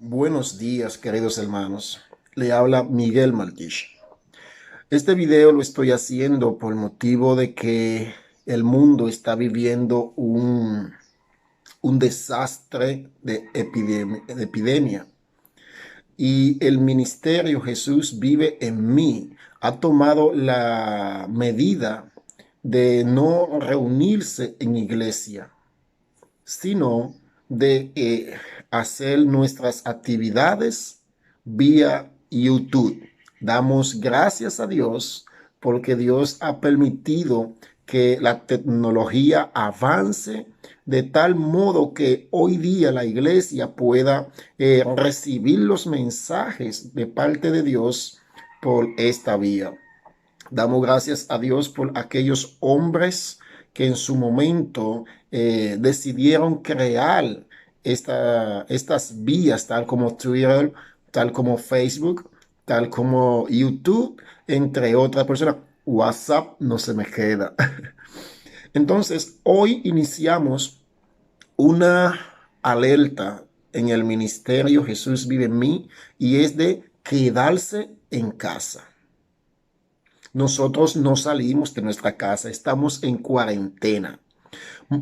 Buenos días, queridos hermanos. Le habla Miguel Malquish. Este video lo estoy haciendo por motivo de que el mundo está viviendo un desastre de epidemia. Y el ministerio Jesús vive en mí ha tomado la medida de no reunirse en iglesia, sino de hacer nuestras actividades vía YouTube. Damos gracias a Dios porque Dios ha permitido que la tecnología avance de tal modo que hoy día la iglesia pueda recibir los mensajes de parte de Dios por esta vía. Damos gracias a Dios por aquellos hombres que en su momento decidieron crear estas vías, tal como Twitter, tal como Facebook, tal como YouTube, entre otras personas. WhatsApp no se me queda. Entonces, hoy iniciamos una alerta en el ministerio Jesús vive en mí y es de quedarse en casa. Nosotros no salimos de nuestra casa, estamos en cuarentena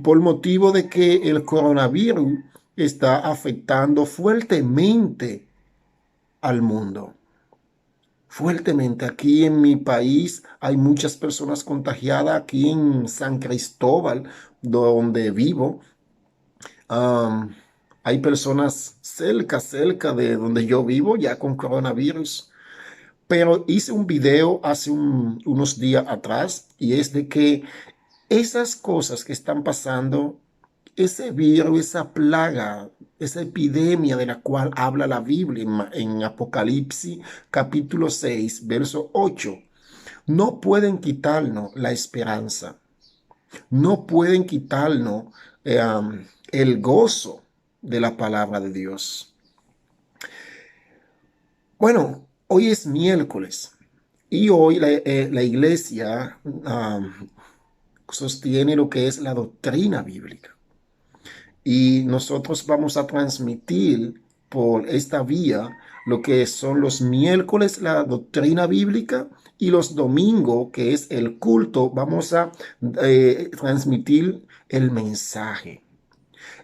por motivo de que el coronavirus está afectando fuertemente al mundo. Fuertemente. Aquí en mi país hay muchas personas contagiadas. Aquí en San Cristóbal, donde vivo, um, hay personas cerca de donde yo vivo ya con coronavirus. Pero hice un video hace unos días atrás y es de que esas cosas que están pasando, ese virus, esa plaga, esa epidemia de la cual habla la Biblia en Apocalipsis capítulo 6, verso 8, no pueden quitarnos la esperanza, no pueden quitarnos el gozo de la palabra de Dios. Bueno, hoy es miércoles y hoy la iglesia sostiene lo que es la doctrina bíblica. Y nosotros vamos a transmitir por esta vía lo que son los miércoles, la doctrina bíblica, y los domingos, que es el culto, vamos a transmitir el mensaje.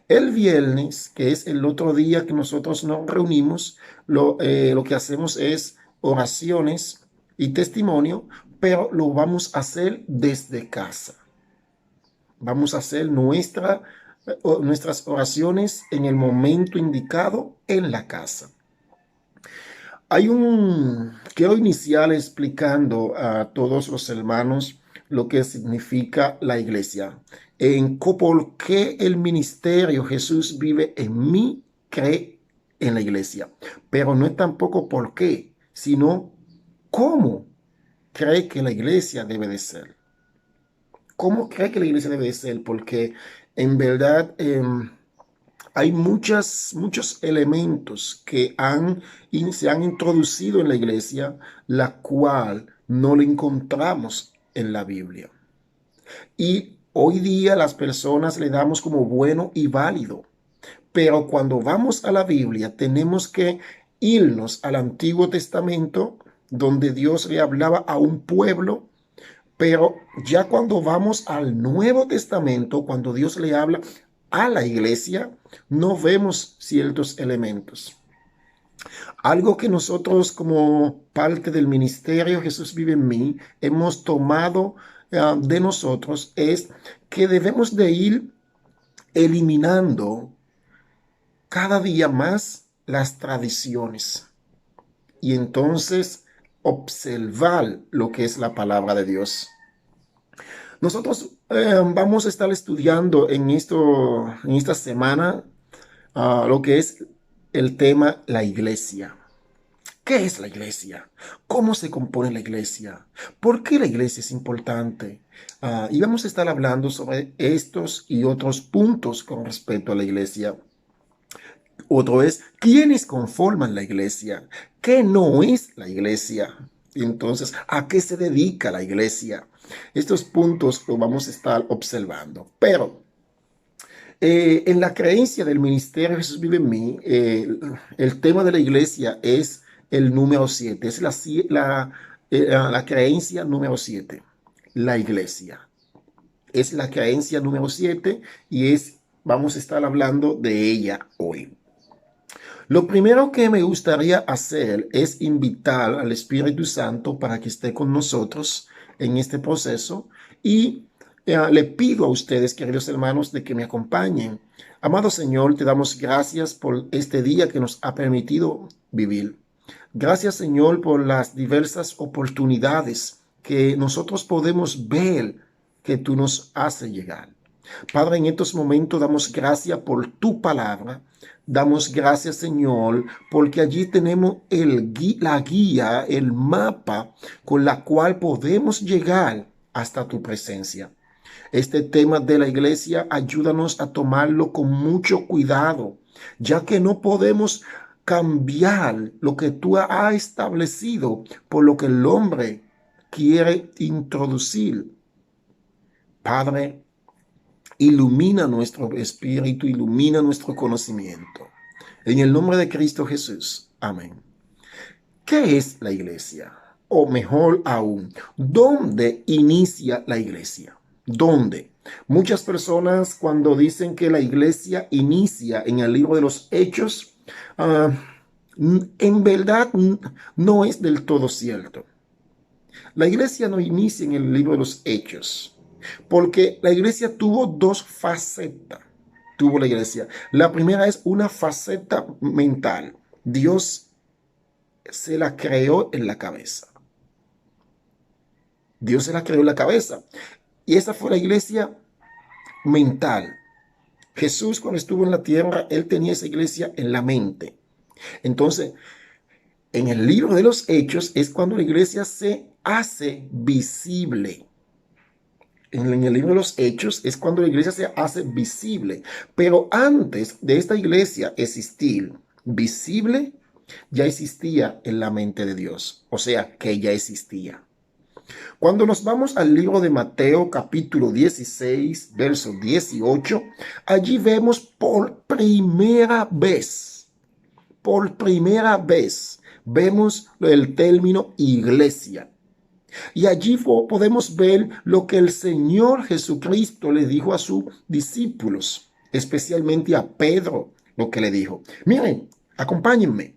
El viernes, que es el otro día que nosotros nos reunimos, lo que hacemos es oraciones y testimonio, pero lo vamos a hacer desde casa. Vamos a hacer nuestras oraciones en el momento indicado en la casa. Quiero iniciar explicando a todos los hermanos lo que significa la iglesia. Por qué el ministerio Jesús vive en mí, cree en la iglesia. Pero no es tampoco por qué, sino cómo cree que la iglesia debe de ser. ¿Cómo cree que la iglesia debe de ser? Porque en verdad hay muchos elementos que se han introducido en la iglesia, la cual no lo encontramos en la Biblia. Y hoy día las personas le damos como bueno y válido. Pero cuando vamos a la Biblia, tenemos que irnos al Antiguo Testamento, donde Dios le hablaba a un pueblo, pero ya cuando vamos al Nuevo Testamento, cuando Dios le habla a la iglesia, no vemos ciertos elementos. Algo que nosotros como parte del ministerio Jesús vive en mí, hemos tomado de nosotros es que debemos de ir eliminando cada día más las tradiciones y entonces observar lo que es la palabra de Dios. Nosotros vamos a estar estudiando en esta semana lo que es el tema la iglesia. ¿Qué es la iglesia? ¿Cómo se compone la iglesia? ¿Por qué la iglesia es importante? Y vamos a estar hablando sobre estos y otros puntos con respecto a la iglesia. Otro es, ¿quiénes conforman la iglesia? ¿Qué no es la iglesia? Entonces, ¿a qué se dedica la iglesia? Estos puntos los vamos a estar observando. Pero En la creencia del ministerio Jesús vive en mí, el tema de la iglesia es el número 7, es la creencia número 7, la iglesia. Es la creencia número 7 y vamos a estar hablando de ella hoy. Lo primero que me gustaría hacer es invitar al Espíritu Santo para que esté con nosotros en este proceso y le pido a ustedes, queridos hermanos, de que me acompañen. Amado Señor, te damos gracias por este día que nos ha permitido vivir. Gracias, Señor, por las diversas oportunidades que nosotros podemos ver que tú nos haces llegar. Padre, en estos momentos damos gracias por tu palabra. Damos gracias, Señor, porque allí tenemos la guía, el mapa con la cual podemos llegar hasta tu presencia. Este tema de la iglesia, ayúdanos a tomarlo con mucho cuidado, ya que no podemos cambiar lo que tú has establecido por lo que el hombre quiere introducir. Padre, ilumina nuestro espíritu, ilumina nuestro conocimiento. En el nombre de Cristo Jesús. Amén. ¿Qué es la iglesia? O mejor aún, ¿dónde inicia la iglesia? ¿Dónde? Muchas personas cuando dicen que la iglesia inicia en el libro de los Hechos, en verdad no es del todo cierto. La iglesia no inicia en el libro de los Hechos, porque la iglesia tuvo dos facetas. Tuvo la iglesia. La primera es una faceta mental. Dios se la creó en la cabeza. Dios se la creó en la cabeza. Y esa fue la iglesia mental. Jesús cuando estuvo en la tierra, él tenía esa iglesia en la mente. Entonces, en el libro de los Hechos es cuando la iglesia se hace visible. En el libro de los Hechos es cuando la iglesia se hace visible. Pero antes de esta iglesia existir visible, ya existía en la mente de Dios. O sea, que ya existía. Cuando nos vamos al libro de Mateo, capítulo 16, verso 18, allí vemos por primera vez, vemos el término iglesia. Y allí podemos ver lo que el Señor Jesucristo le dijo a sus discípulos, especialmente a Pedro, lo que le dijo. Miren, acompáñenme.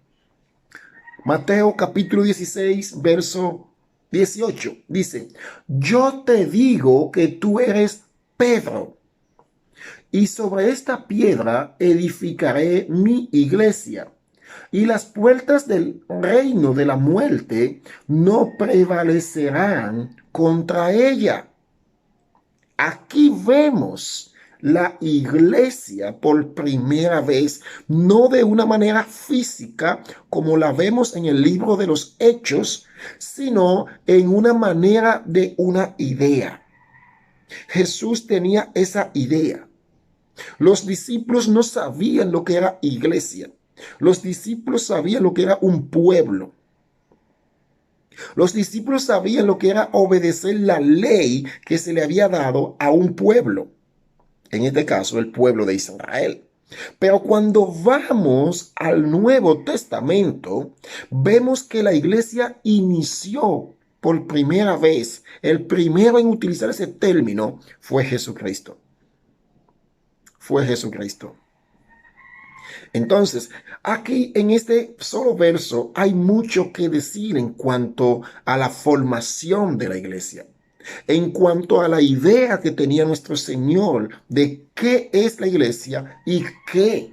Mateo capítulo 16, verso 18, dice, yo te digo que tú eres Pedro, y sobre esta piedra edificaré mi iglesia. Y las puertas del reino de la muerte no prevalecerán contra ella. Aquí vemos la iglesia por primera vez, no de una manera física como la vemos en el libro de los Hechos, sino en una manera de una idea. Jesús tenía esa idea. Los discípulos no sabían lo que era iglesia. Los discípulos sabían lo que era un pueblo. Los discípulos sabían lo que era obedecer la ley que se le había dado a un pueblo. En este caso, el pueblo de Israel. Pero cuando vamos al Nuevo Testamento, vemos que la iglesia inició por primera vez. El primero en utilizar ese término fue Jesucristo. Fue Jesucristo. Entonces, aquí en este solo verso hay mucho que decir en cuanto a la formación de la iglesia, en cuanto a la idea que tenía nuestro Señor de qué es la iglesia y qué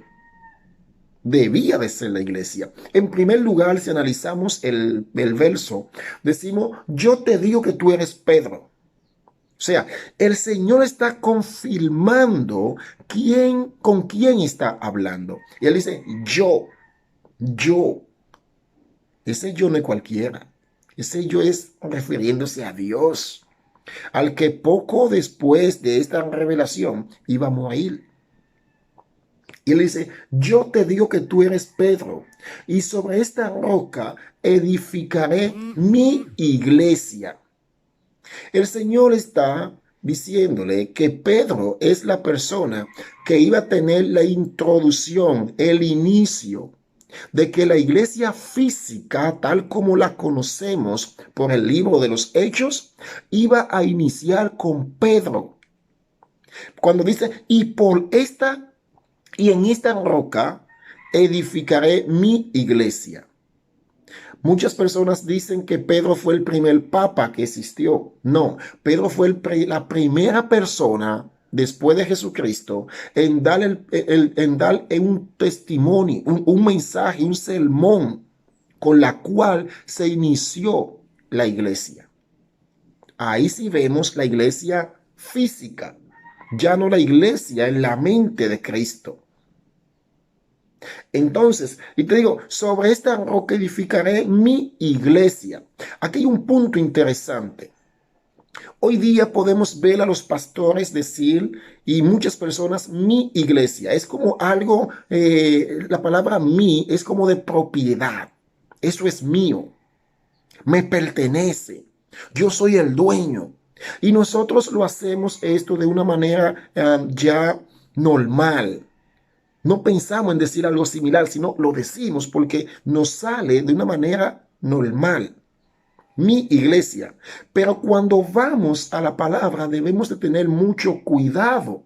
debía de ser la iglesia. En primer lugar, si analizamos el verso, decimos, yo te digo que tú eres Pedro. O sea, el Señor está confirmando con quién está hablando. Y Él dice, yo. Ese yo no es cualquiera. Ese yo es refiriéndose a Dios, al que poco después de esta revelación íbamos a ir. Y Él dice, yo te digo que tú eres Pedro, y sobre esta roca edificaré mi iglesia. El Señor está diciéndole que Pedro es la persona que iba a tener la introducción, el inicio de que la iglesia física, tal como la conocemos por el libro de los Hechos, iba a iniciar con Pedro. Cuando dice, y en esta roca edificaré mi iglesia. Muchas personas dicen que Pedro fue el primer papa que existió. No, Pedro fue la primera persona después de Jesucristo en dar, en dar un testimonio, un mensaje, un sermón con la cual se inició la iglesia. Ahí sí vemos la iglesia física, ya no la iglesia en la mente de Cristo. Entonces, y te digo, sobre esta roca edificaré mi iglesia. Aquí hay un punto interesante. Hoy día podemos ver a los pastores decir, y muchas personas, mi iglesia. Es como algo, la palabra mi es como de propiedad. Eso es mío, me pertenece. Yo soy el dueño. Y nosotros lo hacemos esto de una manera ya normal. No pensamos en decir algo similar, sino lo decimos porque nos sale de una manera normal. Mi iglesia. Pero cuando vamos a la palabra debemos de tener mucho cuidado,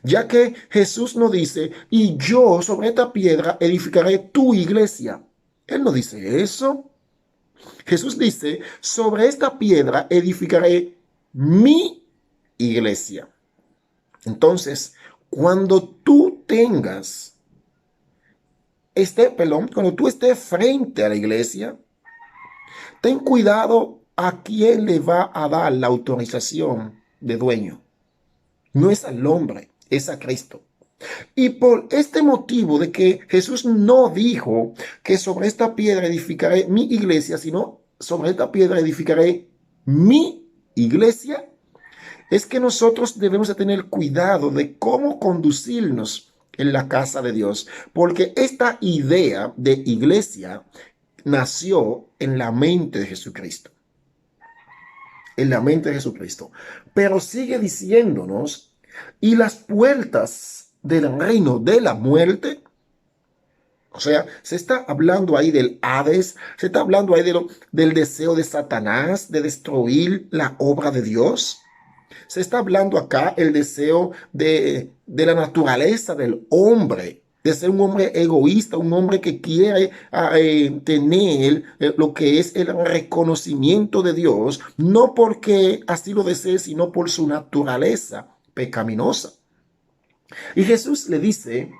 ya que Jesús nos dice, y yo sobre esta piedra edificaré tu iglesia. Él no dice eso. Jesús dice, sobre esta piedra edificaré mi iglesia. Entonces, cuando tú tengas cuando tú estés frente a la iglesia, ten cuidado a quién le va a dar la autorización de dueño. No es al hombre, es a Cristo. Y por este motivo de que Jesús no dijo que sobre esta piedra edificaré mi iglesia, sino sobre esta piedra edificaré mi iglesia, es que nosotros debemos de tener cuidado de cómo conducirnos en la casa de Dios, porque esta idea de iglesia nació en la mente de Jesucristo, en la mente de Jesucristo, pero sigue diciéndonos, y las puertas del reino de la muerte, o sea, se está hablando ahí del Hades, se está hablando ahí del deseo de Satanás de destruir la obra de Dios. Se está hablando acá el deseo de la naturaleza del hombre, de ser un hombre egoísta, un hombre que quiere tener lo que es el reconocimiento de Dios, no porque así lo desee, sino por su naturaleza pecaminosa. Y Jesús le dice,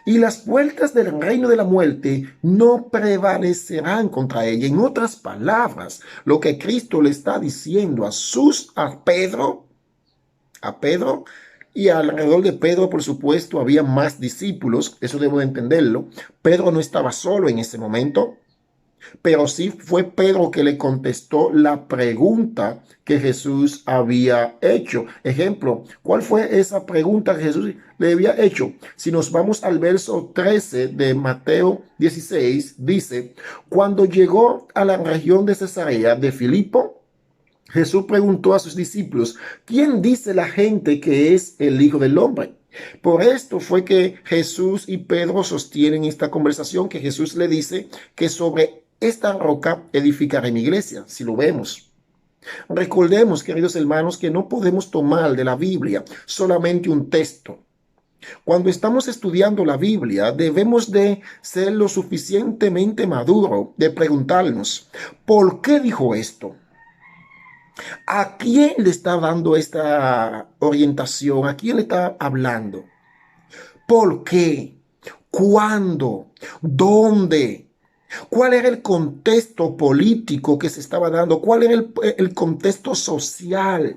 y las puertas del reino de la muerte no prevalecerán contra ella. En otras palabras, lo que Cristo le está diciendo a Pedro, y alrededor de Pedro, por supuesto, había más discípulos, eso debo de entenderlo. Pedro no estaba solo en ese momento, pero sí fue Pedro que le contestó la pregunta que Jesús había hecho. Ejemplo, ¿cuál fue esa pregunta que Jesús le había hecho? Si nos vamos al verso 13 de Mateo 16, dice, cuando llegó a la región de Cesarea de Filipo, Jesús preguntó a sus discípulos, ¿quién dice la gente que es el Hijo del Hombre? Por esto fue que Jesús y Pedro sostienen esta conversación, que Jesús le dice que sobre esta roca edificaré mi iglesia, si lo vemos. Recordemos, queridos hermanos, que no podemos tomar de la Biblia solamente un texto. Cuando estamos estudiando la Biblia, debemos de ser lo suficientemente maduro de preguntarnos, ¿por qué dijo esto? ¿A quién le está dando esta orientación? ¿A quién le está hablando? ¿Por qué? ¿Cuándo? ¿Dónde? ¿Cuál era el contexto político que se estaba dando? ¿Cuál era el contexto social?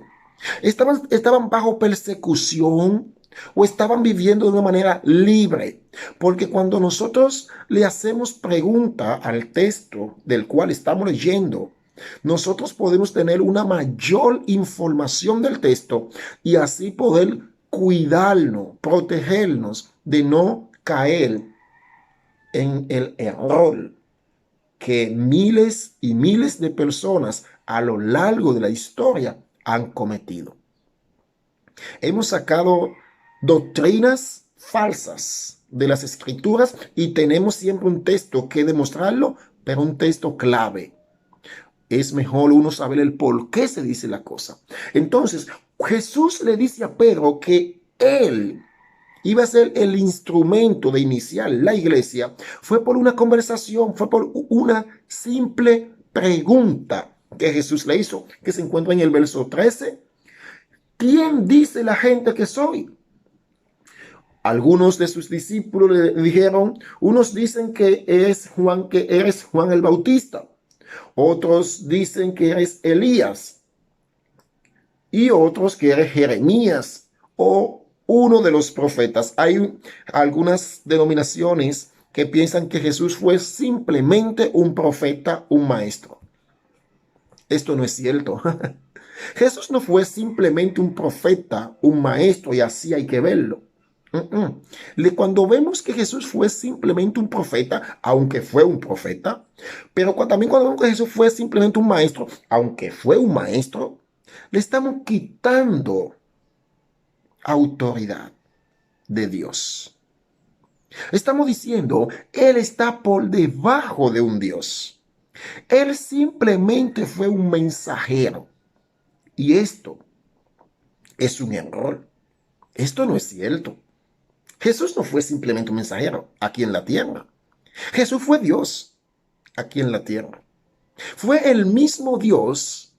¿Estaban bajo persecución o estaban viviendo de una manera libre? Porque cuando nosotros le hacemos pregunta al texto del cual estamos leyendo, nosotros podemos tener una mayor información del texto y así poder cuidarnos, protegernos de no caer en el error que miles y miles de personas a lo largo de la historia han cometido. Hemos sacado doctrinas falsas de las escrituras y tenemos siempre un texto que demostrarlo, pero un texto clave. Es mejor uno saber el por qué se dice la cosa. Entonces, Jesús le dice a Pedro que él iba a ser el instrumento de iniciar la iglesia. Fue por una conversación, fue por una simple pregunta que Jesús le hizo, que se encuentra en el verso 13. ¿Quién dice la gente que soy? Algunos de sus discípulos le dijeron, unos dicen que eres Juan el Bautista. Otros dicen que eres Elías y otros que eres Jeremías o uno de los profetas. Hay algunas denominaciones que piensan que Jesús fue simplemente un profeta, un maestro. Esto no es cierto. Jesús no fue simplemente un profeta, un maestro, y así hay que verlo. Cuando vemos que Jesús fue simplemente un profeta, aunque fue un profeta, pero también cuando vemos que Jesús fue simplemente un maestro, aunque fue un maestro, le estamos quitando autoridad de Dios. Estamos diciendo, Él está por debajo de un Dios. Él simplemente fue un mensajero. Y esto es un error. Esto no es cierto. Jesús no fue simplemente un mensajero aquí en la tierra. Jesús fue Dios aquí en la tierra. Fue el mismo Dios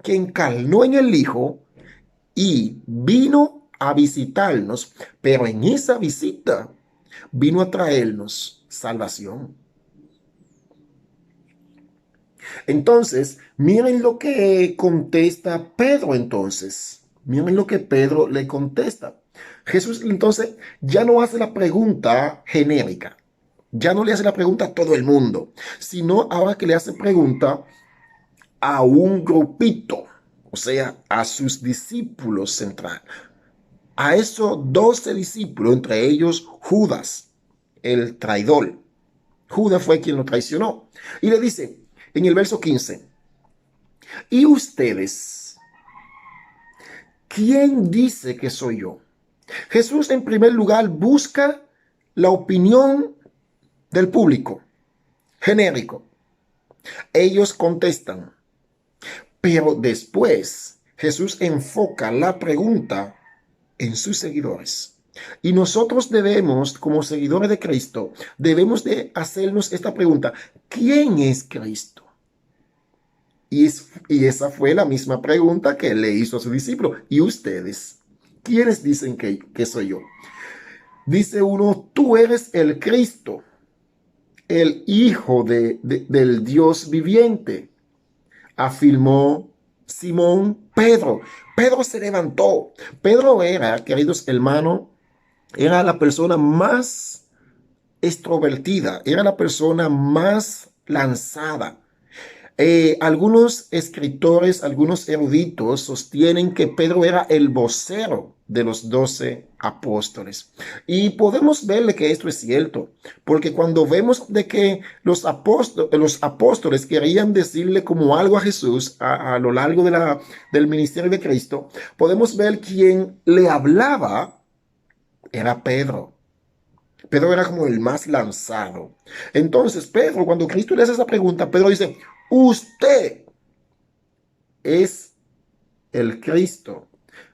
que encarnó en el Hijo y vino a visitarnos, pero en esa visita vino a traernos salvación. Entonces, miren lo que contesta Pedro entonces. Miren lo que Pedro le contesta. Jesús entonces ya no hace la pregunta genérica. Ya no le hace la pregunta a todo el mundo, sino ahora que le hace pregunta a un grupito, o sea, a sus discípulos central. A esos 12 discípulos, entre ellos Judas, el traidor. Judas fue quien lo traicionó. Y le dice en el verso 15, ¿y ustedes? ¿Quién dice que soy yo? Jesús en primer lugar busca la opinión del público, genérico. Ellos contestan, pero después Jesús enfoca la pregunta en sus seguidores. Y nosotros debemos, como seguidores de Cristo, debemos de hacernos esta pregunta: ¿quién es Cristo? Y esa fue la misma pregunta que le hizo a su discípulo. ¿Y ustedes? ¿Quiénes dicen que soy yo? Dice uno, tú eres el Cristo, el Hijo del Dios viviente, afirmó Simón Pedro. Pedro se levantó. Pedro era, queridos hermanos, era la persona más extrovertida, era la persona más lanzada. Algunos escritores, algunos eruditos sostienen que Pedro era el vocero de los 12 apóstoles. Y podemos verle que esto es cierto, porque cuando vemos de que los apóstoles querían decirle como algo a Jesús a lo largo del ministerio de Cristo, podemos ver quien le hablaba era Pedro. Pedro era como el más lanzado. Entonces, Pedro, cuando Cristo le hace esa pregunta, Pedro dice, usted es el Cristo,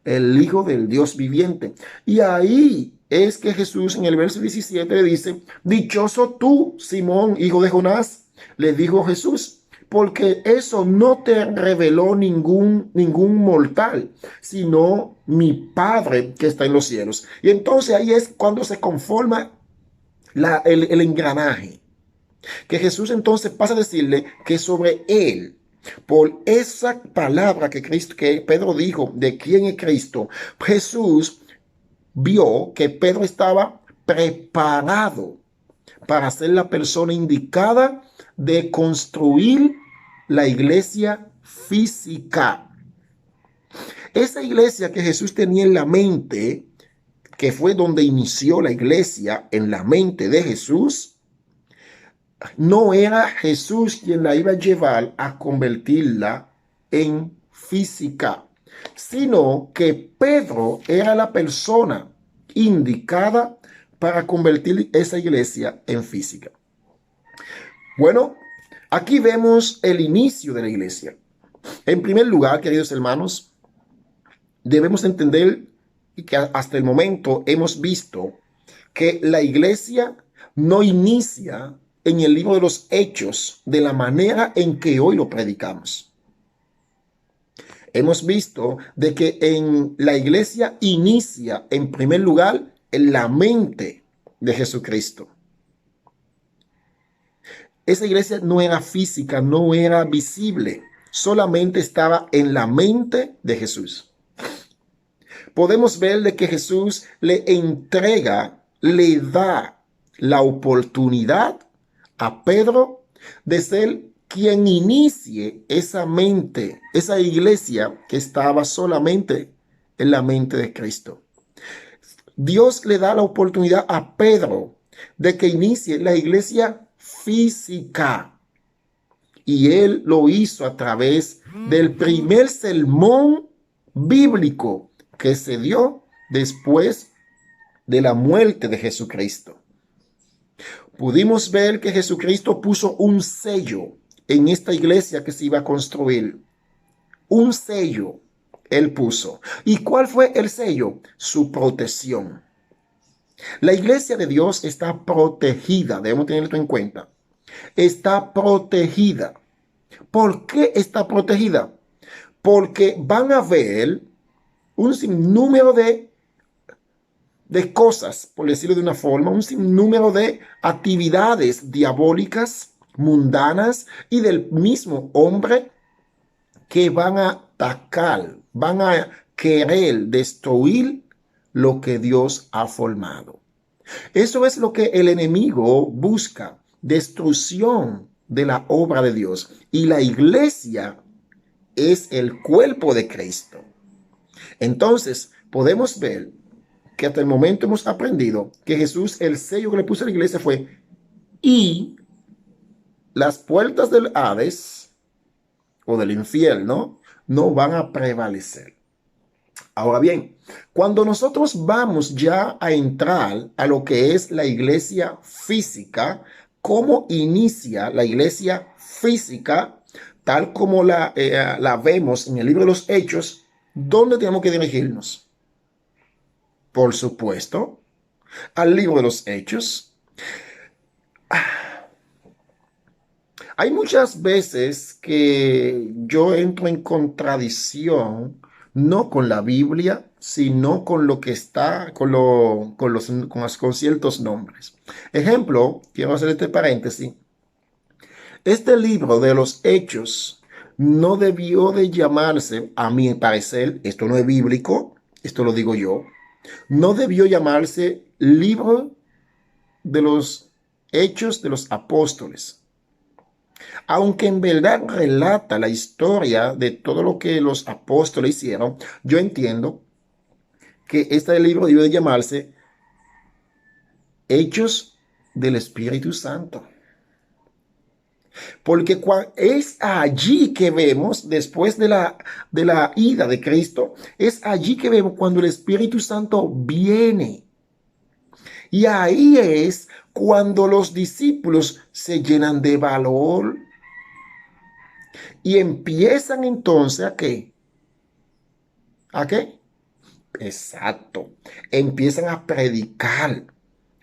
el Hijo del Dios viviente. Y ahí es que Jesús en el verso 17 le dice, dichoso tú, Simón, hijo de Jonás, le dijo Jesús, porque eso no te reveló ningún mortal, sino mi Padre que está en los cielos. Y entonces ahí es cuando se conforma el engranaje, que Jesús entonces pasa a decirle que sobre él, por esa palabra que Pedro dijo de quién es Cristo, Jesús vio que Pedro estaba preparado para ser la persona indicada de construir la iglesia física. Esa iglesia que Jesús tenía en la mente, que fue donde inició la iglesia en la mente de Jesús, no era Jesús quien la iba a llevar a convertirla en física, sino que Pedro era la persona indicada para convertir esa iglesia en física. Bueno, aquí vemos el inicio de la iglesia. En primer lugar, queridos hermanos, debemos entender que hasta el momento hemos visto que la iglesia no inicia en el libro de los Hechos de la manera en que hoy lo predicamos. Hemos visto de que en la iglesia inicia en primer lugar en la mente de Jesucristo. Esa iglesia no era física, no era visible, solamente estaba en la mente de Jesús. Podemos ver de que Jesús le entrega, le da la oportunidad a Pedro de ser quien inicie esa mente, esa iglesia que estaba solamente en la mente de Cristo. Dios le da la oportunidad a Pedro de que inicie la iglesia física. Y él lo hizo a través del primer sermón bíblico que se dio después de la muerte de Jesucristo. Pudimos ver que Jesucristo puso un sello en esta iglesia que se iba a construir. Un sello él puso. ¿Y cuál fue el sello? Su protección. La iglesia de Dios está protegida, debemos tenerlo en cuenta. Está protegida. ¿Por qué está protegida? Porque van a ver un sinnúmero de cosas, por decirlo de una forma, un sinnúmero de actividades diabólicas, mundanas y del mismo hombre que van a atacar, van a querer destruir lo que Dios ha formado. Eso es lo que el enemigo busca, destrucción de la obra de Dios. Y la iglesia es el cuerpo de Cristo. Entonces, podemos ver que hasta el momento hemos aprendido que Jesús, el sello que le puso a la iglesia fue: y las puertas del Hades o del infierno no van a prevalecer. Ahora bien, cuando nosotros vamos ya a entrar a lo que es la iglesia física, ¿cómo inicia la iglesia física tal como la vemos en el libro de los Hechos? ¿Dónde tenemos que dirigirnos? Por supuesto, al libro de los Hechos. Hay muchas veces que yo entro en contradicción, no con la Biblia, sino con lo que está, con ciertos nombres. Ejemplo, quiero hacer este paréntesis. Este libro de los Hechos no debió de llamarse, a mi parecer, esto no es bíblico, esto lo digo yo, no debió llamarse libro de los Hechos de los Apóstoles. Aunque en verdad relata la historia de todo lo que los apóstoles hicieron, yo entiendo que este libro debe llamarse Hechos del Espíritu Santo. Porque es allí que vemos, después de la ida de Cristo, es allí que vemos cuando el Espíritu Santo viene. Y ahí es cuando los discípulos se llenan de valor y empiezan entonces ¿a qué? ¿A qué? Exacto. Empiezan a predicar,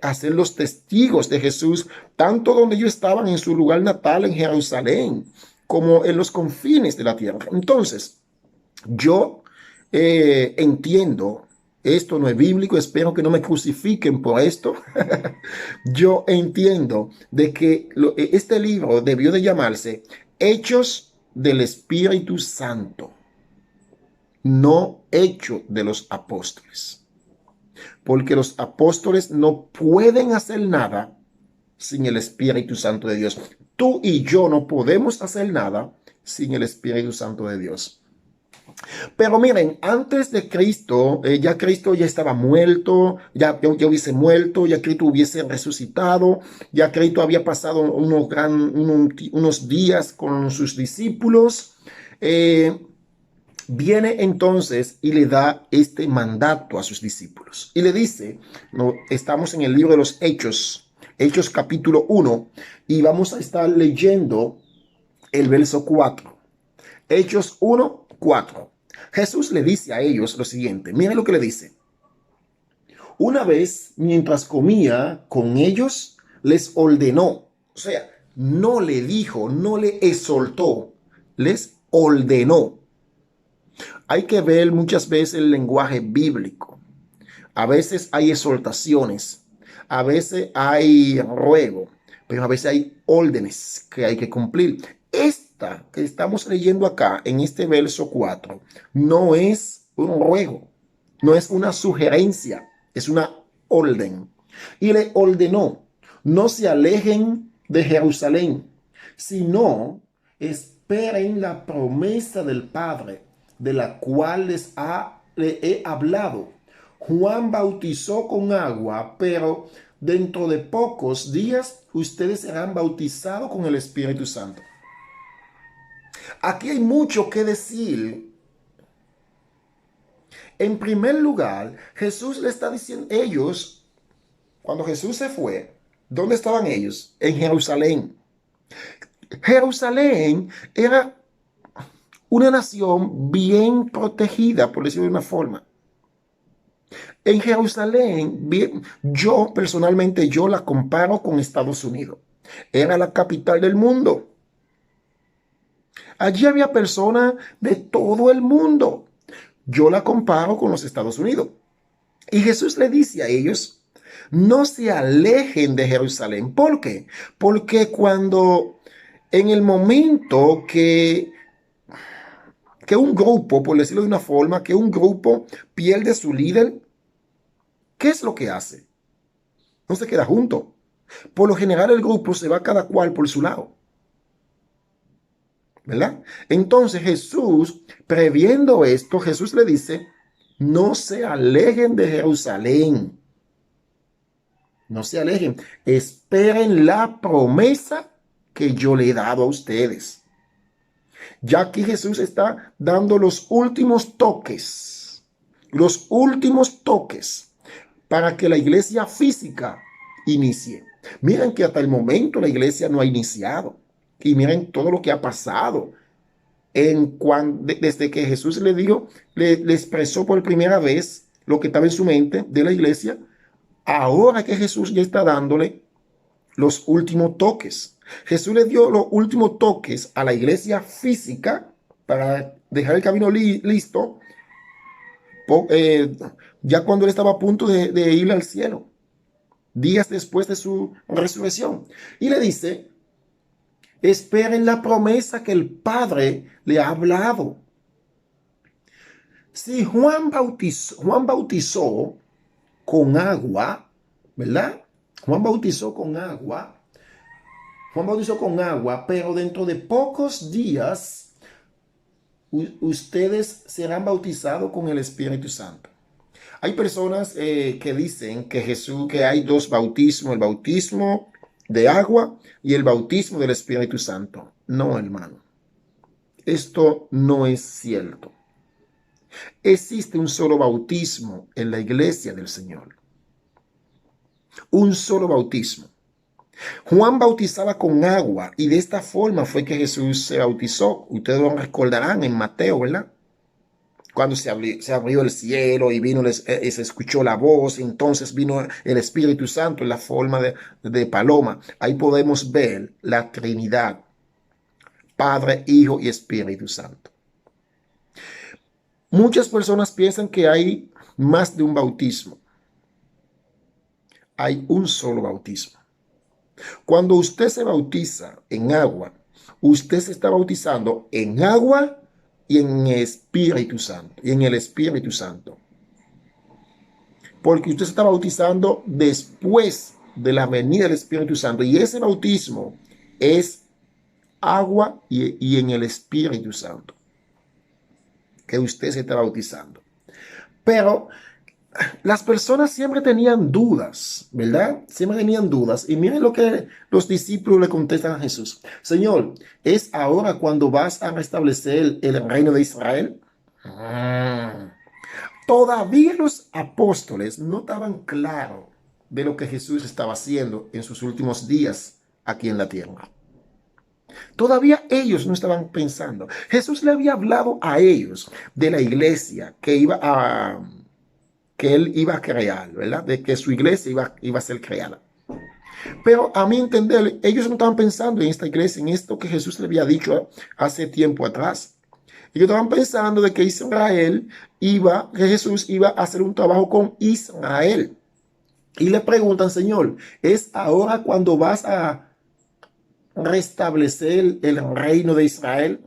a ser los testigos de Jesús, tanto donde ellos estaban en su lugar natal en Jerusalén, como en los confines de la tierra. Entonces, yo entiendo, esto no es bíblico, espero que no me crucifiquen por esto. Yo entiendo de que este libro debió de llamarse Hechos del Espíritu Santo, no Hechos de los Apóstoles. Porque los apóstoles no pueden hacer nada sin el Espíritu Santo de Dios. Tú y yo no podemos hacer nada sin el Espíritu Santo de Dios. Pero miren, antes de Cristo, ya Cristo ya estaba muerto, ya hubiese muerto, ya Cristo hubiese resucitado, ya Cristo había pasado unos días con sus discípulos. Viene entonces y le da este mandato a sus discípulos. Y le dice, no, estamos en el libro de los Hechos, Hechos capítulo 1, y vamos a estar leyendo el verso 4. Hechos 1, 4. Jesús le dice a ellos lo siguiente. Miren lo que le dice. Una vez, mientras comía con ellos, les ordenó. O sea, no le dijo, no le exhortó, les ordenó. Hay que ver muchas veces el lenguaje bíblico. A veces hay exhortaciones, a veces hay ruego, pero a veces hay órdenes que hay que cumplir. Esta que estamos leyendo acá en este verso 4 no es un ruego, no es una sugerencia, es una orden. Y le ordenó, no se alejen de Jerusalén, sino esperen la promesa del Padre, de la cual les he hablado. Juan bautizó con agua, pero dentro de pocos días ustedes serán bautizados con el Espíritu Santo. Aquí hay mucho que decir. En primer lugar, Jesús le está diciendo, ellos, cuando Jesús se fue, ¿dónde estaban ellos? En Jerusalén. Jerusalén era una nación bien protegida, por decirlo de una forma. En Jerusalén, yo personalmente, yo la comparo con Estados Unidos. Era la capital del mundo. Allí había personas de todo el mundo. Yo la comparo con los Estados Unidos. Y Jesús le dice a ellos, no se alejen de Jerusalén. ¿Por qué? Porque cuando en el momento que un grupo, por decirlo de una forma, que un grupo pierde su líder, ¿qué es lo que hace? No se queda junto. Por lo general el grupo se va cada cual por su lado. ¿Verdad? Entonces Jesús, previendo esto, Jesús le dice, no se alejen de Jerusalén. No se alejen. Esperen la promesa que yo le he dado a ustedes. Ya aquí Jesús está dando los últimos toques. Los últimos toques para que la iglesia física inicie. Miren que hasta el momento la iglesia no ha iniciado. Y miren todo lo que ha pasado desde que Jesús le dijo, le expresó por primera vez lo que estaba en su mente de la iglesia. Ahora que Jesús ya está dándole los últimos toques. Jesús le dio los últimos toques a la iglesia física para dejar el camino listo. Ya cuando él estaba a punto de ir al cielo, días después de su resurrección. Y le dice, esperen la promesa que el Padre le ha hablado. Si Juan bautizó con agua, ¿verdad? Juan bautizó con agua, pero dentro de pocos días ustedes serán bautizados con el Espíritu Santo. Hay personas que dicen que hay dos bautismos, el bautismo de agua y el bautismo del Espíritu Santo. No, hermano. Esto no es cierto. Existe un solo bautismo en la iglesia del Señor. Un solo bautismo. Juan bautizaba con agua y de esta forma fue que Jesús se bautizó. Ustedes lo recordarán en Mateo, ¿verdad? Cuando se abrió el cielo y se escuchó la voz, entonces vino el Espíritu Santo en la forma de paloma. Ahí podemos ver la Trinidad, Padre, Hijo y Espíritu Santo. Muchas personas piensan que hay más de un bautismo. Hay un solo bautismo. Cuando usted se bautiza en agua, usted se está bautizando en agua y en Espíritu Santo, y en el Espíritu Santo. Porque usted se está bautizando después de la venida del Espíritu Santo. Y ese bautismo es agua y en el Espíritu Santo que usted se está bautizando. Pero las personas siempre tenían dudas, ¿verdad? Siempre tenían dudas. Y miren lo que los discípulos le contestan a Jesús. Señor, ¿es ahora cuando vas a restablecer el reino de Israel? Mm. Todavía los apóstoles no estaban claros de lo que Jesús estaba haciendo en sus últimos días aquí en la tierra. Todavía ellos no estaban pensando. Jesús le había hablado a ellos de la iglesia que él iba a crear, ¿verdad? De que su iglesia iba a ser creada. Pero a mi entender, ellos no estaban pensando en esta iglesia, en esto que Jesús le había dicho hace tiempo atrás. Ellos estaban pensando de que que Jesús iba a hacer un trabajo con Israel. Y le preguntan, Señor, ¿es ahora cuando vas a restablecer el reino de Israel?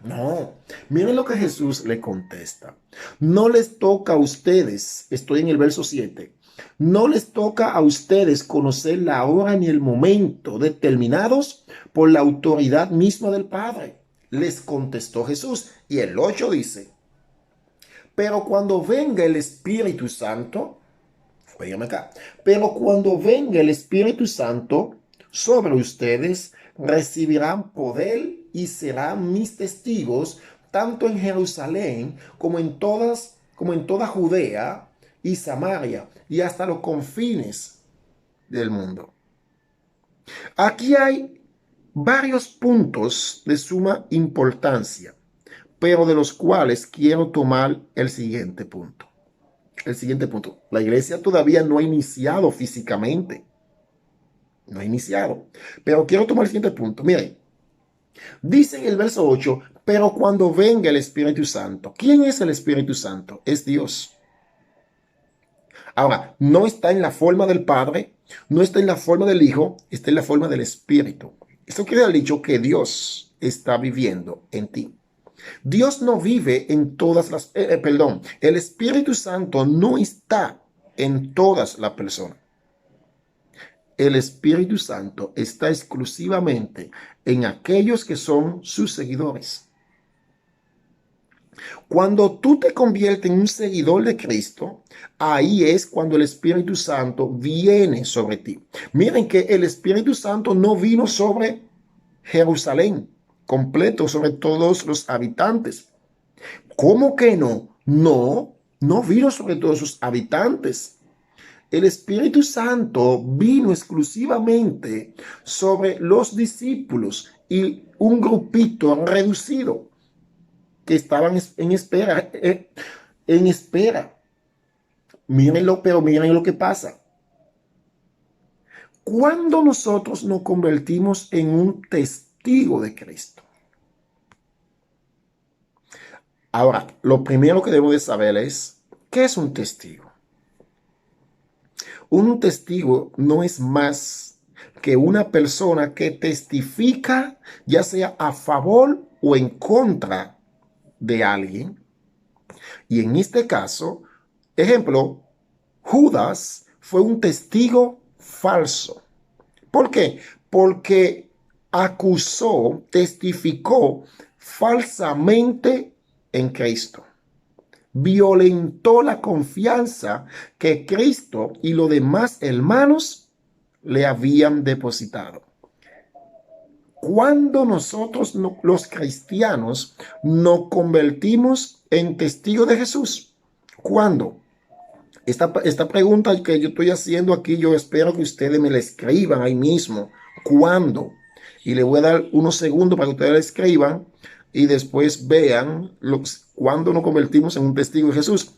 No. Miren lo que Jesús le contesta. No les toca a ustedes, estoy en el verso 7, no les toca a ustedes conocer la hora ni el momento determinados por la autoridad misma del Padre. Les contestó Jesús. Y el 8 dice, pero cuando venga el Espíritu Santo, óigame acá, pero cuando venga el Espíritu Santo sobre ustedes, recibirán poder y serán mis testigos, tanto en Jerusalén como en toda Judea y Samaria y hasta los confines del mundo. Aquí hay varios puntos de suma importancia, pero de los cuales quiero tomar el siguiente punto. El siguiente punto. La iglesia todavía no ha iniciado físicamente. No ha iniciado. Pero quiero tomar el siguiente punto. Miren, dice en el verso 8, pero cuando venga el Espíritu Santo. ¿Quién es el Espíritu Santo? Es Dios. Ahora, no está en la forma del Padre, no está en la forma del Hijo, está en la forma del Espíritu. Eso quiere decir dicho que Dios está viviendo en ti. Dios no vive en todas perdón, el Espíritu Santo no está en todas las personas. El Espíritu Santo está exclusivamente en aquellos que son sus seguidores. Cuando tú te conviertes en un seguidor de Cristo, ahí es cuando el Espíritu Santo viene sobre ti. Miren que el Espíritu Santo no vino sobre Jerusalén completo, sobre todos los habitantes. ¿Cómo que no? No, no vino sobre todos sus habitantes. El Espíritu Santo vino exclusivamente sobre los discípulos y un grupito reducido que estaban en espera, en espera. Mírenlo, pero miren lo que pasa. Cuando nosotros nos convertimos en un testigo de Cristo. Ahora, lo primero que debemos de saber es, ¿qué es un testigo? Un testigo no es más que una persona que testifica, ya sea a favor o en contra de alguien. Y en este caso, ejemplo, Judas fue un testigo falso. ¿Por qué? Porque acusó, testificó falsamente en Cristo. Violentó la confianza que Cristo y los demás hermanos le habían depositado. Cuando nosotros, los cristianos, nos convertimos en testigos de Jesús, ¿cuándo? Esta pregunta que yo estoy haciendo aquí, yo espero que ustedes me la escriban ahí mismo. ¿Cuándo? Y le voy a dar unos segundos para que ustedes la escriban y después vean cuándo nos convertimos en un testigo de Jesús.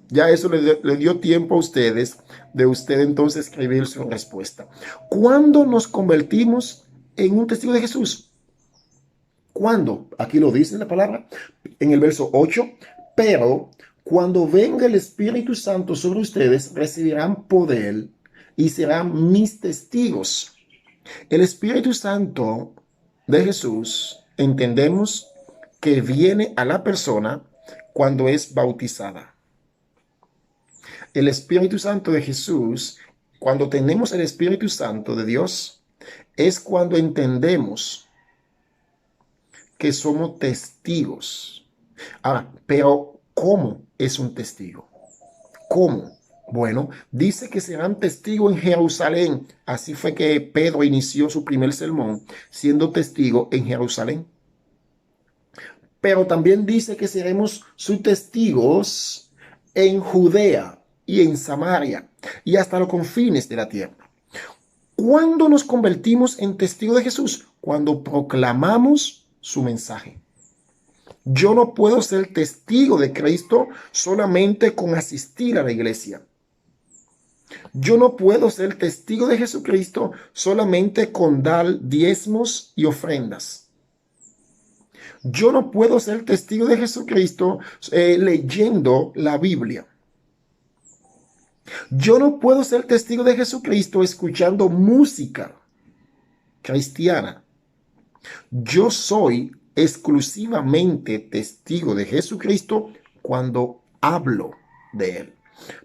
Ya eso le dio tiempo a ustedes de usted entonces escribir su respuesta. ¿Cuándo nos convertimos en un testigo de Jesús? ¿Cuándo? Aquí lo dice la palabra en el verso 8, pero cuando venga el Espíritu Santo sobre ustedes, recibirán poder y serán mis testigos. El Espíritu Santo de Jesús, entendemos que viene a la persona cuando es bautizada. El Espíritu Santo de Jesús, cuando tenemos el Espíritu Santo de Dios, es cuando entendemos que somos testigos. Ahora, pero ¿cómo es un testigo? ¿Cómo? Bueno, dice que serán testigos en Jerusalén. Así fue que Pedro inició su primer sermón, siendo testigo en Jerusalén. Pero también dice que seremos sus testigos en Judea y en Samaria y hasta los confines de la tierra. ¿Cuándo nos convertimos en testigos de Jesús? Cuando proclamamos su mensaje. Yo no puedo ser testigo de Cristo solamente con asistir a la iglesia. Yo no puedo ser testigo de Jesucristo solamente con dar diezmos y ofrendas. Yo no puedo ser testigo de Jesucristo leyendo la Biblia. Yo no puedo ser testigo de Jesucristo escuchando música cristiana. Yo soy exclusivamente testigo de Jesucristo cuando hablo de Él.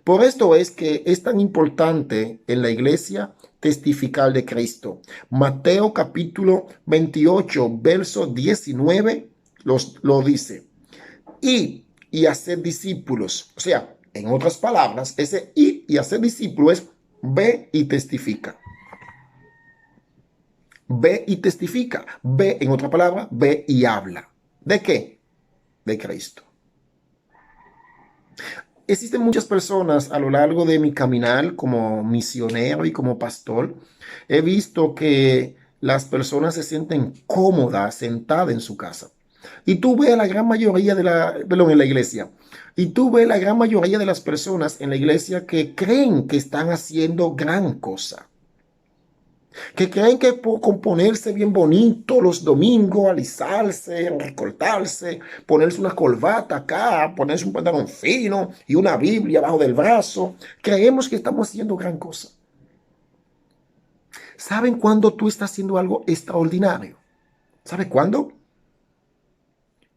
Por esto es que es tan importante en la iglesia testificar de Cristo. Mateo capítulo 28, verso 19 lo dice. Y hacer discípulos. O sea, en otras palabras, ese ir y hacer discípulos es ve y testifica. Ve y testifica. Ve, en otra palabra, ve y habla. ¿De qué? De Cristo. Existen muchas personas a lo largo de mi caminar como misionero y como pastor. He visto que las personas se sienten cómodas sentadas en su casa. Y tú ves a la gran mayoría en la iglesia. Y tú ves la gran mayoría de las personas en la iglesia que creen que están haciendo gran cosa. Que creen que por componerse bien bonito los domingos, alisarse, recortarse, ponerse una corbata acá, ponerse un pantalón fino y una Biblia abajo del brazo, creemos que estamos haciendo gran cosa. ¿Saben cuándo tú estás haciendo algo extraordinario? ¿Sabe cuándo?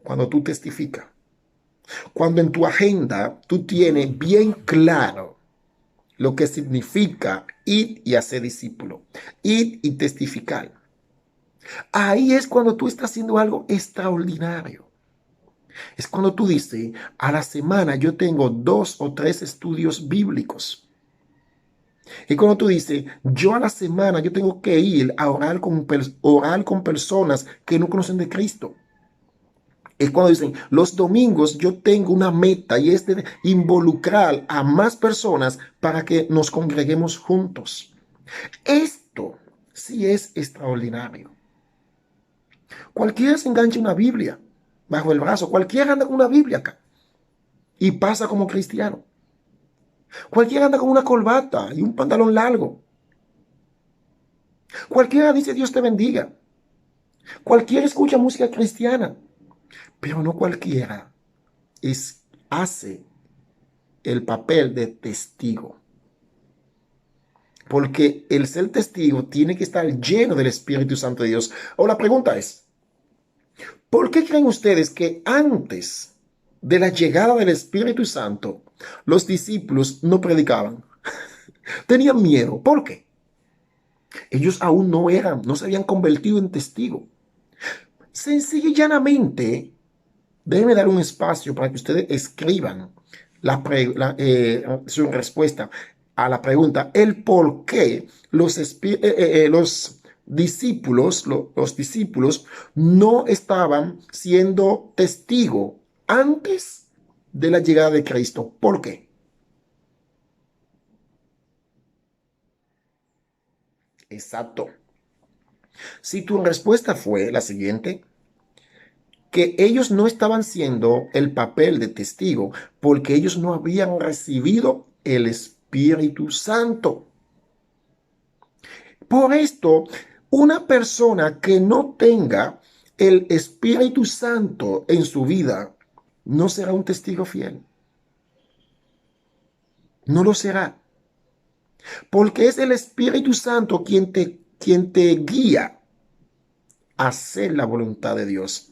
Cuando tú testificas. Cuando en tu agenda tú tienes bien claro lo que significa ir y hacer discípulo, ir y testificar. Ahí es cuando tú estás haciendo algo extraordinario. Es cuando tú dices, a la semana yo tengo 2 o 3 estudios bíblicos. Y cuando tú dices, yo a la semana yo tengo que ir a orar con personas que no conocen de Cristo. Es cuando dicen, los domingos yo tengo una meta y es de involucrar a más personas para que nos congreguemos juntos. Esto sí es extraordinario. Cualquiera se engancha una Biblia bajo el brazo. Cualquiera anda con una Biblia acá y pasa como cristiano. Cualquiera anda con una corbata y un pantalón largo. Cualquiera dice Dios te bendiga. Cualquiera escucha música cristiana. Pero no cualquiera hace el papel de testigo. Porque el ser testigo tiene que estar lleno del Espíritu Santo de Dios. Ahora la pregunta es, ¿por qué creen ustedes que antes de la llegada del Espíritu Santo los discípulos no predicaban? Tenían miedo. ¿Por qué? Ellos aún no se habían convertido en testigo. Sencilla y llanamente, déjenme dar un espacio para que ustedes escriban su respuesta a la pregunta, el por qué los discípulos no estaban siendo testigos antes de la llegada de Cristo. ¿Por qué? Exacto. Si tu respuesta fue la siguiente, que ellos no estaban siendo el papel de testigo porque ellos no habían recibido el Espíritu Santo. Por esto, una persona que no tenga el Espíritu Santo en su vida no será un testigo fiel. No lo será. Porque es el Espíritu Santo quien te guía a hacer la voluntad de Dios.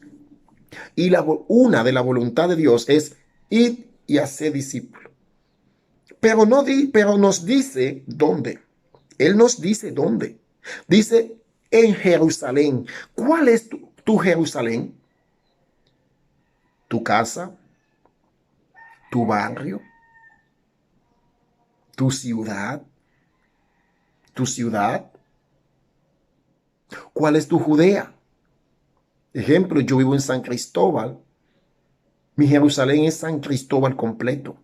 Y una de la voluntad de Dios es ir y hacer discípulos. Pero nos dice dónde. Él nos dice dónde. Dice en Jerusalén. ¿Cuál es tu Jerusalén? ¿Tu casa? ¿Tu barrio? tu ciudad, tu ciudad. ¿Cuál es tu Judea? Ejemplo, yo vivo en San Cristóbal. Mi Jerusalén es San Cristóbal completo.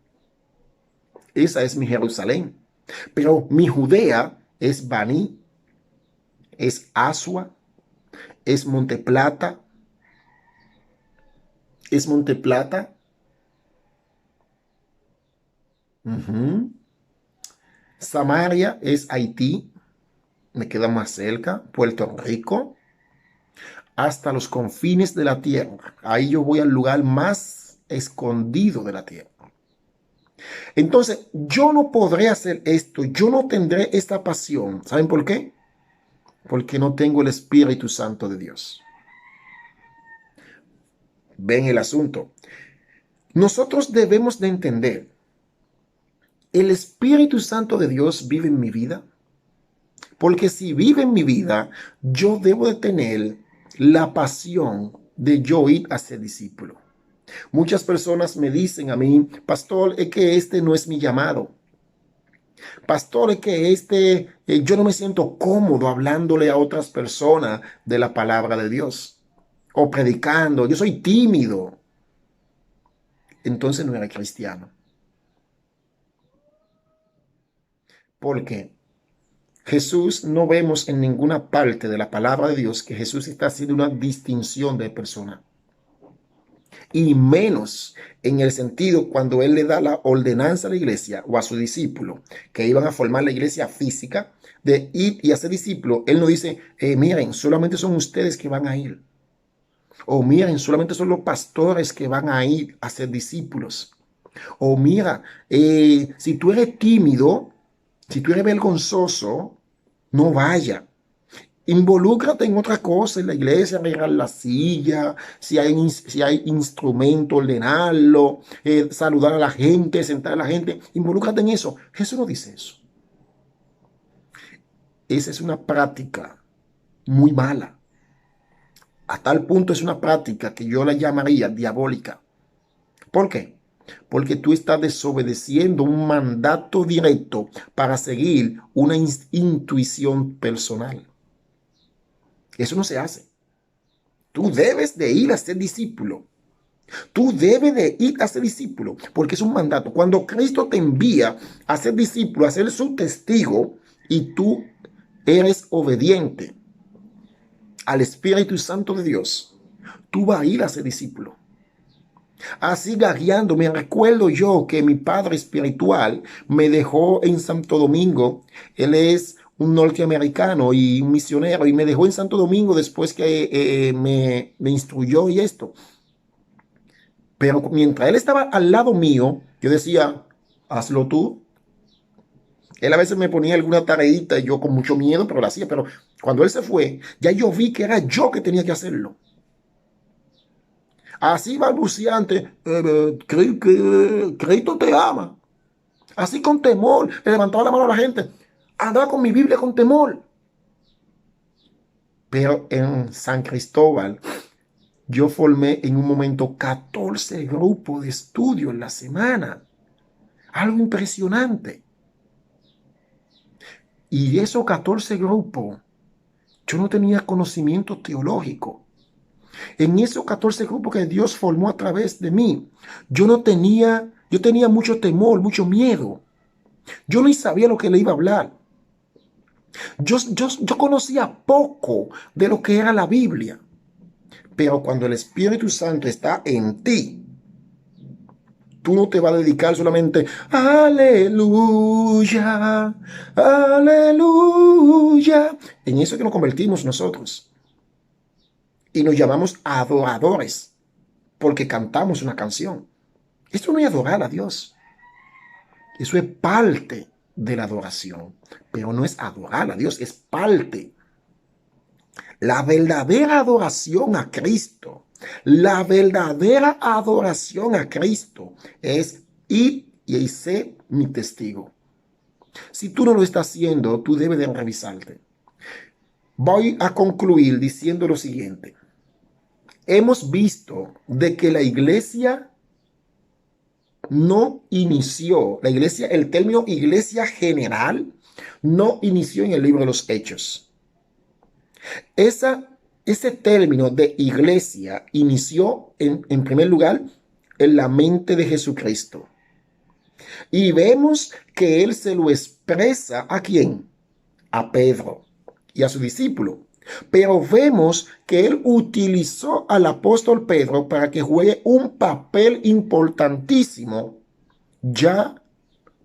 Esa es mi Jerusalén. Pero mi Judea es Baní, es Asua, es Monteplata, es Monteplata. Ujú. Samaria es Haití, me queda más cerca. Puerto Rico, hasta los confines de la tierra. Ahí yo voy al lugar más escondido de la tierra. Entonces, yo no podré hacer esto, yo no tendré esta pasión. ¿Saben por qué? Porque no tengo el Espíritu Santo de Dios. Ven el asunto. Nosotros debemos de entender, el Espíritu Santo de Dios vive en mi vida, porque si vive en mi vida, yo debo de tener la pasión de yo ir a ser discípulo. Muchas personas me dicen a mí, pastor, es que este no es mi llamado. Pastor, es que yo no me siento cómodo hablándole a otras personas de la palabra de Dios o predicando. Yo soy tímido. Entonces no era cristiano. Porque Jesús no vemos en ninguna parte de la palabra de Dios que Jesús está haciendo una distinción de persona. Y menos en el sentido cuando Él le da la ordenanza a la iglesia o a su discípulo que iban a formar la iglesia física de ir y hacer discípulos. Él no dice, miren, solamente son ustedes que van a ir. O miren, solamente son los pastores que van a ir a ser discípulos. O mira, si tú eres tímido, si tú eres vergonzoso, no vaya. Involúcrate en otra cosa, en la iglesia, arreglar la silla, si hay instrumento, ordenarlo, saludar a la gente, sentar a la gente. Involúcrate en eso. Jesús no dice eso. Esa es una práctica muy mala. A tal punto es una práctica que yo la llamaría diabólica. ¿Por qué? Porque tú estás desobedeciendo un mandato directo para seguir una intuición personal. Eso no se hace. Tú debes de ir a ser discípulo. Tú debes de ir a ser discípulo porque es un mandato. Cuando Cristo te envía a ser discípulo, a ser su testigo y tú eres obediente al Espíritu Santo de Dios, tú vas a ir a ser discípulo. Así guiando, me recuerdo yo que mi padre espiritual me dejó en Santo Domingo. Él es un norteamericano y un misionero y me dejó en Santo Domingo después que me instruyó y esto. Pero mientras él estaba al lado mío, yo decía, hazlo tú. Él a veces me ponía alguna tareita y yo con mucho miedo, pero lo hacía. Pero cuando él se fue, ya yo vi que era yo que tenía que hacerlo. Así balbuceante, Cristo te ama. Así con temor, le levantaba la mano a la gente. Andaba con mi Biblia con temor. Pero en San Cristóbal, yo formé en un momento 14 grupos de estudio en la semana. Algo impresionante. Y de esos 14 grupos, yo no tenía conocimiento teológico. En esos 14 grupos que Dios formó a través de mí, yo tenía mucho temor, mucho miedo. Yo ni sabía lo que le iba a hablar. Yo conocía poco de lo que era la Biblia. Pero cuando el Espíritu Santo está en ti, tú no te vas a dedicar solamente, aleluya, aleluya. En eso que nos convertimos nosotros. Y nos llamamos adoradores, porque cantamos una canción. Esto no es adorar a Dios. Eso es parte de la adoración, pero no es adorar a Dios, es parte. La verdadera adoración a Cristo, la verdadera adoración a Cristo es ir y ser mi testigo. Si tú no lo estás haciendo, tú debes de revisarte. Voy a concluir diciendo lo siguiente. Hemos visto de que la iglesia no inició, la iglesia, el término iglesia general no inició en el libro de los Hechos. Ese término de iglesia inició en primer lugar en la mente de Jesucristo. Y vemos que él se lo expresa ¿a quién? A Pedro y a su discípulo. Pero vemos que él utilizó al apóstol Pedro para que juegue un papel importantísimo ya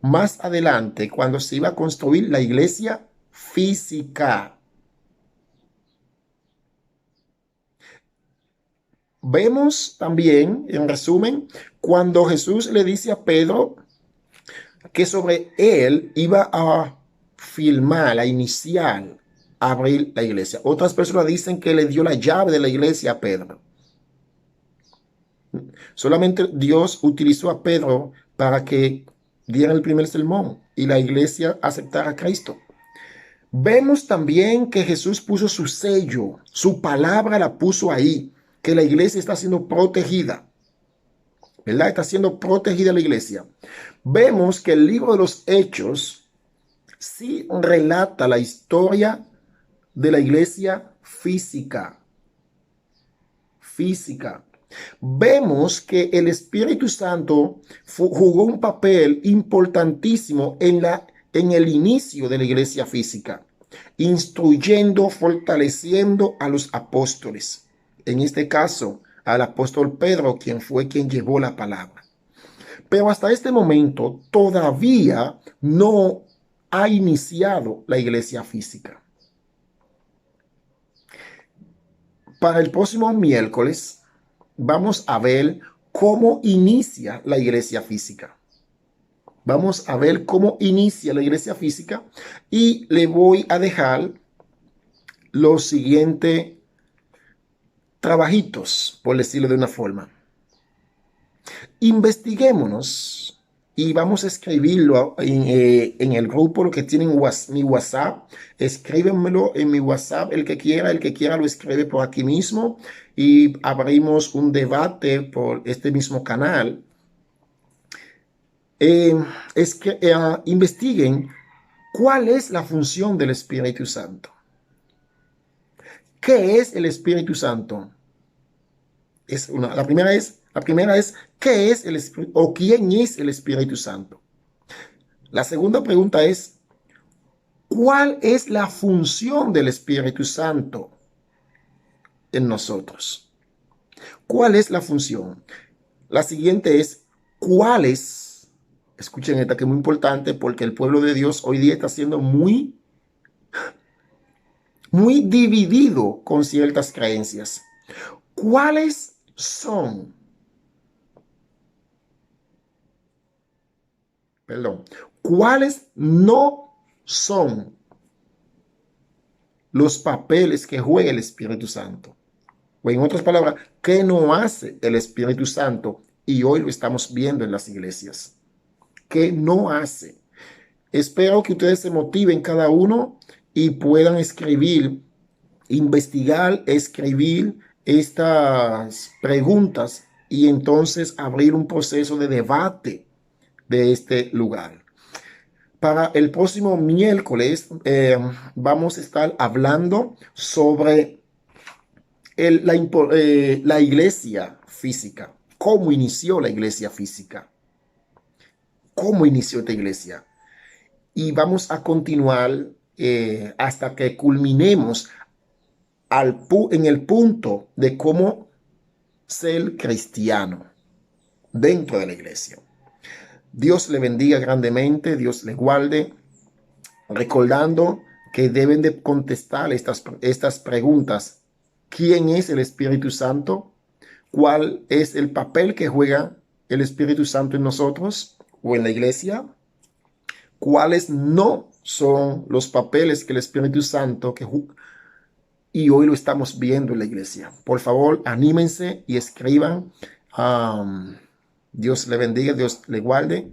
más adelante cuando se iba a construir la iglesia física. Vemos también, en resumen, cuando Jesús le dice a Pedro que sobre él iba a filmar, a iniciar, a abrir la iglesia. Otras personas dicen que le dio la llave de la iglesia a Pedro. Solamente Dios utilizó a Pedro para que diera el primer sermón y la iglesia aceptara a Cristo. Vemos también que Jesús puso su sello, su palabra la puso ahí, que la iglesia está siendo protegida. ¿Verdad? Está siendo protegida la iglesia. Vemos que el libro de los Hechos sí relata la historia de la iglesia física. Física. Vemos que el Espíritu Santo jugó un papel importantísimo en el inicio de la iglesia física, instruyendo, fortaleciendo a los apóstoles. En este caso, al apóstol Pedro, quien fue quien llevó la palabra. Pero hasta este momento todavía no ha iniciado la iglesia física. Para el próximo miércoles vamos a ver cómo inicia la iglesia física. Vamos a ver cómo inicia la iglesia física y le voy a dejar los siguientes trabajitos, por decirlo de una forma. Investiguémonos y vamos a escribirlo en el grupo, lo que tienen mi WhatsApp. Escríbenmelo en mi WhatsApp, el que quiera lo escribe por aquí mismo y abrimos un debate por este mismo canal. Investiguen cuál es la función del Espíritu Santo. ¿Qué es el Espíritu Santo? La primera es, ¿qué es el Espíritu o quién es el Espíritu Santo? La segunda pregunta es, ¿cuál es la función del Espíritu Santo en nosotros? ¿Cuál es la función? La siguiente es, ¿cuáles? Escuchen esta que es muy importante porque el pueblo de Dios hoy día está siendo muy dividido con ciertas creencias. ¿Cuáles son? ¿Cuáles no son los papeles que juega el Espíritu Santo? O en otras palabras, ¿qué no hace el Espíritu Santo? Y hoy lo estamos viendo en las iglesias. ¿Qué no hace? Espero que ustedes se motiven cada uno y puedan investigar, escribir estas preguntas y entonces abrir un proceso de debate de este lugar. Para el próximo miércoles vamos a estar hablando sobre la iglesia física. ¿Cómo inició la iglesia física? ¿Cómo inició esta iglesia? Y vamos a continuar hasta que culminemos en el punto de cómo ser cristiano dentro de la iglesia. Dios le bendiga grandemente, Dios le guarde, recordando que deben de contestar estas preguntas. ¿Quién es el Espíritu Santo? ¿Cuál es el papel que juega el Espíritu Santo en nosotros o en la iglesia? ¿Cuáles no son los papeles que el Espíritu Santo y hoy lo estamos viendo en la iglesia? Por favor, anímense y escriban. Dios le bendiga, Dios le guarde.